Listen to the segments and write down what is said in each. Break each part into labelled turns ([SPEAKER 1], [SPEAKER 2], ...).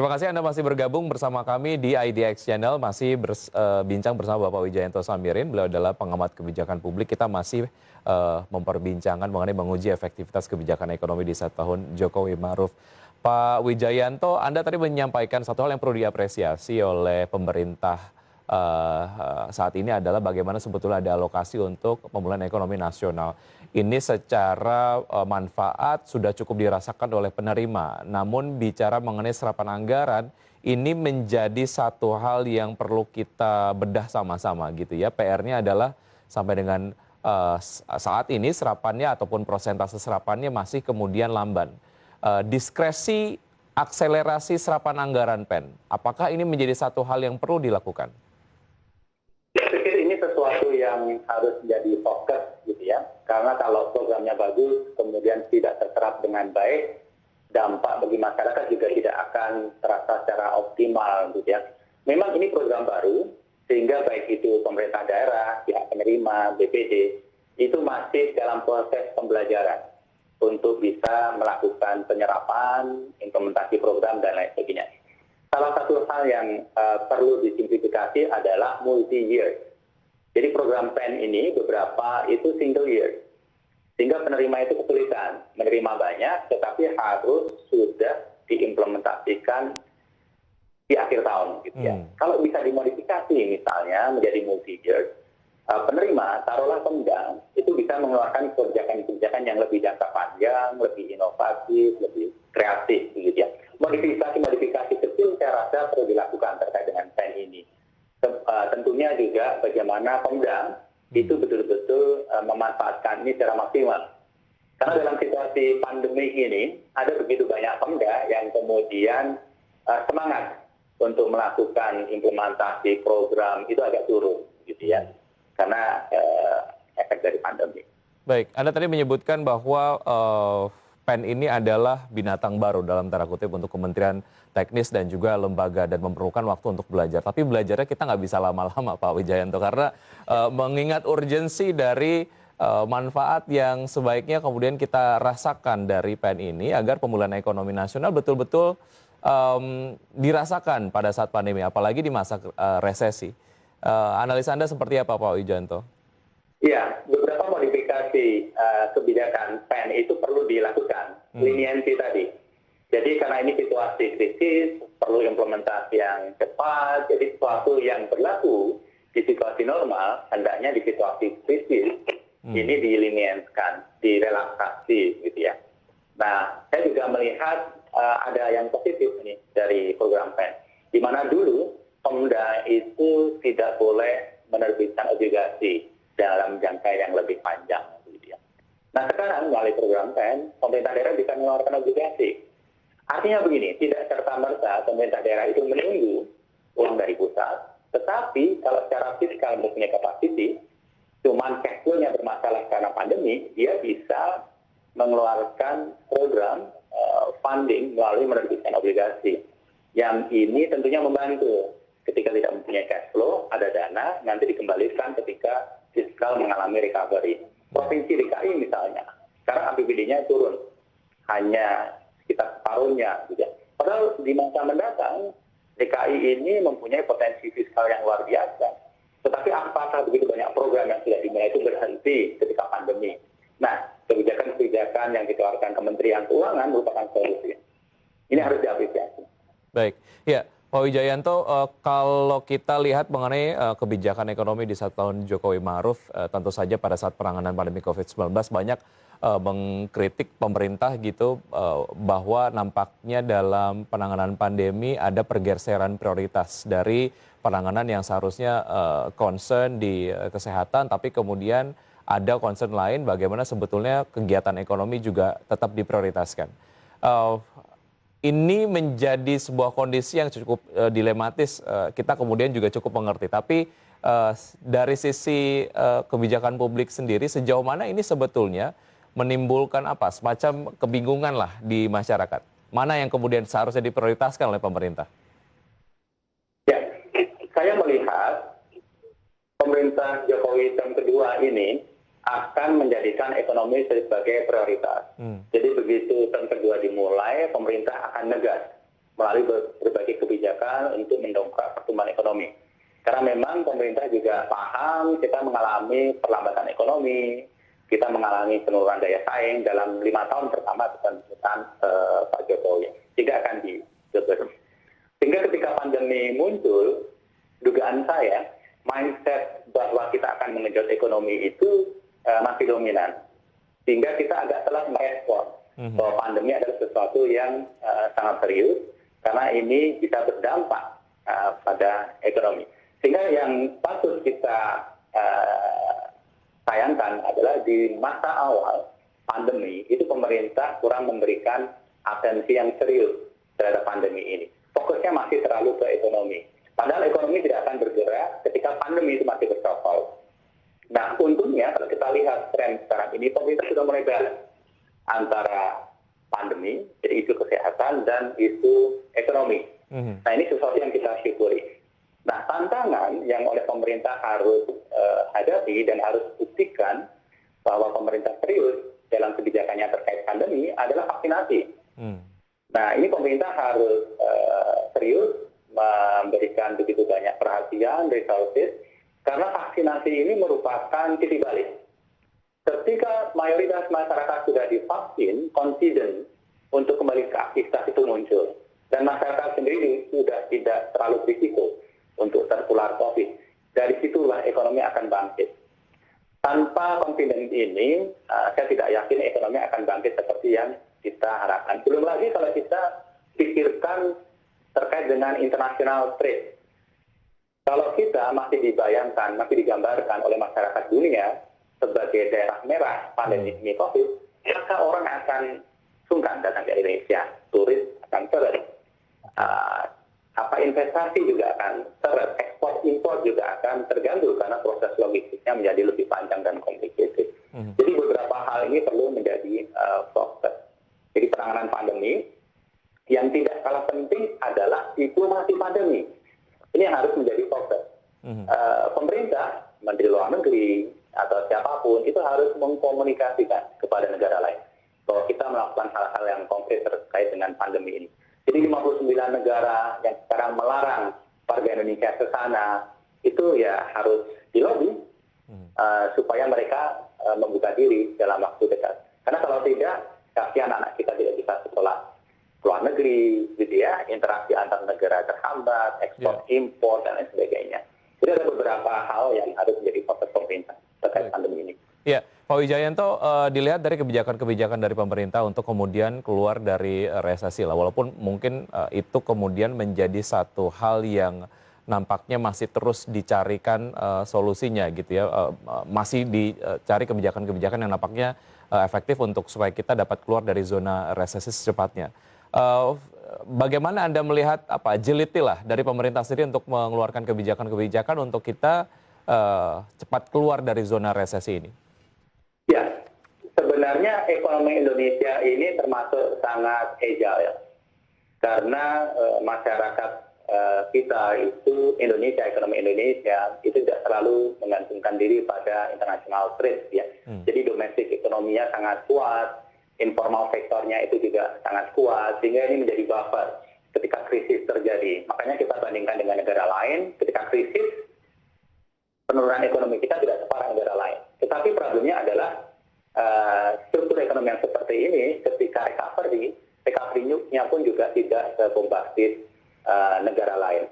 [SPEAKER 1] Terima kasih Anda masih bergabung bersama kami di IDX Channel, masih bincang bersama Bapak Wijayanto Samirin. Beliau adalah pengamat kebijakan publik. Kita masih memperbincangkan mengenai menguji efektivitas kebijakan ekonomi di 1 tahun Jokowi Ma'ruf. Pak Wijayanto, Anda tadi menyampaikan satu hal yang perlu diapresiasi oleh pemerintah saat ini adalah bagaimana sebetulnya ada alokasi untuk pemulihan ekonomi nasional. Ini secara manfaat sudah cukup dirasakan oleh penerima. Namun bicara mengenai serapan anggaran, ini menjadi satu hal yang perlu kita bedah sama-sama gitu ya. PR-nya adalah sampai dengan saat ini serapannya ataupun persentase serapannya masih kemudian lamban. Diskresi akselerasi serapan anggaran PEN, apakah ini menjadi satu hal yang perlu dilakukan?
[SPEAKER 2] Saya pikir ini sesuatu yang harus jadi fokus gitu ya. Karena kalau programnya bagus, kemudian tidak terserap dengan baik, dampak bagi masyarakat juga tidak akan terasa secara optimal gitu ya. Memang ini program baru, sehingga baik itu pemerintah daerah, pihak penerima, BPD, itu masih dalam proses pembelajaran untuk bisa melakukan penyerapan, implementasi program, dan lain sebagainya. Salah satu hal yang perlu disimplifikasi adalah multi-year. Jadi program PEN ini beberapa itu single year. Sehingga penerima itu kesulitan. Menerima banyak, tetapi harus sudah diimplementasikan di akhir tahun. Gitu ya. Kalau bisa dimodifikasi misalnya menjadi multi-year, penerima, taruhlah Pemda, itu bisa mengeluarkan kebijakan-kebijakan yang lebih jangka panjang, lebih inovatif, lebih kreatif. Gitu ya. Modifikasi kecil saya rasa perlu dilakukan terkait dengan PEN ini. Tentunya juga bagaimana Pemda itu betul-betul memanfaatkan ini secara maksimal. Karena dalam situasi pandemi ini ada begitu banyak Pemda yang kemudian semangat untuk melakukan implementasi program itu agak turun, gitu ya, karena efek dari pandemi.
[SPEAKER 1] Baik, Anda tadi menyebutkan bahwa PEN ini adalah binatang baru dalam tanda kutip untuk Kementerian Teknis dan juga lembaga dan memerlukan waktu untuk belajar. Tapi belajarnya kita nggak bisa lama-lama Pak Wijayanto karena mengingat urgensi dari manfaat yang sebaiknya kemudian kita rasakan dari PEN ini agar pemulihan ekonomi nasional betul-betul dirasakan pada saat pandemi, apalagi di masa resesi. Analisa Anda seperti apa Pak Wijayanto?
[SPEAKER 2] Ya, beberapa modifikasi kebijakan PEN itu perlu dilakukan, leniency tadi. Jadi karena ini situasi krisis, perlu implementasi yang cepat, jadi sesuatu yang berlaku di situasi normal, hendaknya di situasi krisis, ini dilinienskan, direlaksasi gitu ya. Nah, saya juga melihat ada yang positif nih dari program PEN, di mana dulu Pemda itu tidak boleh menerbitkan obligasi dalam jangka yang lebih panjang. Gitu ya. Nah sekarang melalui program PEN, pemerintah daerah bisa mengeluarkan obligasi. Artinya begini, tidak serta-merta pemerintah daerah itu menunggu uang dari pusat, tetapi kalau secara fiskal mempunyai kapasiti, cuman cash flow-nya bermasalah karena pandemi, dia bisa mengeluarkan program funding melalui menerbitkan obligasi. Yang ini tentunya membantu. Ketika tidak mempunyai cash flow, ada dana, nanti dikembalikan ketika fiskal mengalami recovery. Provinsi DKI misalnya, sekarang APBD-nya turun, hanya sekitar separuhnya. Gitu. Padahal di masa mendatang, DKI ini mempunyai potensi fiskal yang luar biasa. Tetapi apakah begitu banyak program yang sudah dimulai itu berhenti ketika pandemi? Nah, kebijakan-kebijakan yang dikeluarkan Kementerian Keuangan merupakan solusi. Ini harus diapresiasi.
[SPEAKER 1] Baik, ya. Pak Wijayanto, kalau kita lihat mengenai kebijakan ekonomi di 1 tahun Jokowi Ma'ruf, tentu saja pada saat penanganan pandemi COVID-19 banyak mengkritik pemerintah gitu bahwa nampaknya dalam penanganan pandemi ada pergeseran prioritas dari penanganan yang seharusnya concern di kesehatan, tapi kemudian ada concern lain bagaimana sebetulnya kegiatan ekonomi juga tetap diprioritaskan. Ini menjadi sebuah kondisi yang cukup dilematis, kita kemudian juga cukup mengerti. Tapi dari sisi kebijakan publik sendiri, sejauh mana ini sebetulnya menimbulkan apa? Semacam kebingungan lah di masyarakat. Mana yang kemudian seharusnya diprioritaskan oleh pemerintah?
[SPEAKER 2] Ya, saya melihat pemerintah Jokowi tahun kedua ini akan menjadikan ekonomi sebagai prioritas. Jadi begitu tahun kedua dimulai, pemerintah akan negas melalui berbagai kebijakan untuk mendongkrak pertumbuhan ekonomi. Karena memang pemerintah juga paham kita mengalami perlambatan ekonomi, kita mengalami penurunan daya saing dalam 5 tahun pertama kepemimpinan Pak Jokowi. Tidak akan digeber. Sehingga ketika pandemi muncul, dugaan saya, mindset bahwa kita akan mengenjot ekonomi itu masih dominan. Sehingga kita agak telat merespon bahwa pandemi adalah sesuatu yang sangat serius, karena ini bisa berdampak pada ekonomi. Sehingga yang patut kita sayangkan adalah di masa awal pandemi itu pemerintah kurang memberikan atensi yang serius terhadap pandemi ini. Fokusnya masih terlalu ke ekonomi. Padahal ekonomi tidak akan bergerak ketika pandemi itu masih bercokol. Nah, untungnya kalau kita lihat tren sekarang ini, pemerintah sudah mulai balance antara pandemi, jadi isu kesehatan, dan isu ekonomi. Nah, ini sesuatu yang kita syukuri. Nah, tantangan yang oleh pemerintah harus hadapi dan harus buktikan bahwa pemerintah serius dalam kebijakannya terkait pandemi adalah vaksinasi. Nah, ini pemerintah harus serius memberikan begitu banyak perhatian, resources, karena vaksinasi ini merupakan titik balik. Ketika mayoritas masyarakat sudah divaksin, confident untuk kembali ke aktivitas itu muncul. Dan masyarakat sendiri sudah tidak terlalu risiko untuk tertular COVID. Dari situlah ekonomi akan bangkit. Tanpa confidence ini, saya tidak yakin ekonomi akan bangkit seperti yang kita harapkan. Belum lagi kalau kita pikirkan terkait dengan international trade. Kalau kita masih dibayangkan, masih digambarkan oleh masyarakat dunia sebagai daerah merah pandemi COVID, maka orang akan sungkan datang ke Indonesia. Turis akan seret. Investasi juga akan seret. Ekspor impor juga akan terganggu karena proses logistiknya menjadi lebih panjang dan complicated. Jadi beberapa hal ini perlu menjadi fokus. Jadi penanganan pandemi yang tidak kalah penting adalah diplomasi pandemi. Ini yang harus menjadi fokus. Pemerintah, Menteri Luar Negeri, atau siapapun itu harus mengkomunikasikan kepada negara lain bahwa kita melakukan hal-hal yang konkret terkait dengan pandemi ini. Jadi 59 negara yang sekarang melarang warga Indonesia ke sana itu ya harus dilobi supaya mereka membuka diri dalam waktu dekat. Karena kalau tidak, kasihan anak kita tidak bisa sekolah luar negeri, gitu ya, interaksi antar negara terhambat, ekspor impor dan lain sebagainya. Jadi ada beberapa hal yang harus menjadi fokus pemerintah terkait pandemi ini.
[SPEAKER 1] Ya, Pak Wijayanto, dilihat dari kebijakan-kebijakan dari pemerintah untuk kemudian keluar dari resesi lah, walaupun mungkin itu kemudian menjadi satu hal yang nampaknya masih terus dicarikan solusinya gitu ya, masih dicari kebijakan-kebijakan yang nampaknya efektif untuk supaya kita dapat keluar dari zona resesi secepatnya. Bagaimana Anda melihat agility lah dari pemerintah sendiri untuk mengeluarkan kebijakan-kebijakan untuk kita cepat keluar dari zona resesi ini?
[SPEAKER 2] Ya, sebenarnya ekonomi Indonesia ini termasuk sangat agile ya. Karena masyarakat kita itu ekonomi Indonesia itu tidak selalu menggantungkan diri pada international trade ya. Jadi domestik ekonominya sangat kuat, informal sektornya itu juga sangat kuat, sehingga ini menjadi buffer ketika krisis terjadi. Makanya kita bandingkan dengan negara lain, ketika krisis penurunan ekonomi kita tidak separah negara lain. Tetapi problemnya adalah struktur ekonomi yang seperti ini ketika recovery-nya pun juga tidak sebombastis negara lain.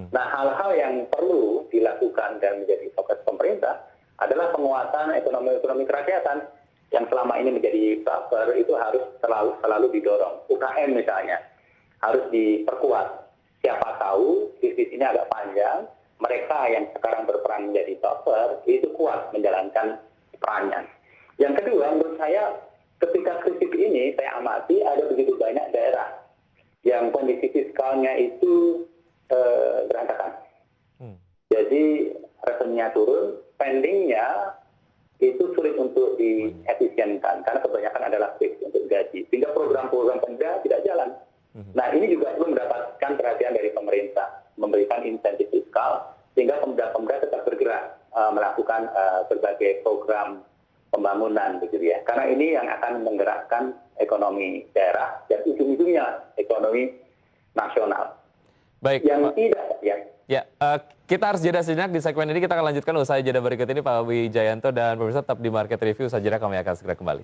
[SPEAKER 2] Nah, hal-hal yang perlu dilakukan dan menjadi fokus pemerintah adalah penguatan ekonomi kerakyatan yang selama ini menjadi buffer itu harus selalu didorong. UKM misalnya harus diperkuat. Siapa tahu krisis ini agak panjang, mereka yang sekarang berperan menjadi buffer itu kuat menjalankan perannya. Yang kedua, menurut saya ketika krisis ini saya amati ada begitu banyak daerah yang kondisi fiskalnya itu berantakan. Jadi revenue-nya turun, spending-nya itu sulit untuk diefisienkan karena kebanyakan adalah fix untuk gaji. Sehingga program-program Pemda tidak jalan. Nah, ini juga perlu mendapatkan perhatian dari pemerintah, memberikan insentif fiskal sehingga Pemda tetap bergerak melakukan berbagai program pembangunan begitu ya. Karena ini yang akan menggerakkan ekonomi daerah dan ujung-ujungnya ekonomi nasional.
[SPEAKER 1] Baik,
[SPEAKER 2] Yang
[SPEAKER 1] Pak.
[SPEAKER 2] tidak, ya.
[SPEAKER 1] Ya, kita harus jeda sejenak di segmen ini. Kita akan lanjutkan usai jeda berikut ini, Pak Wijayanto dan pemirsa tetap di Market Review. Usai jeda kami akan segera kembali.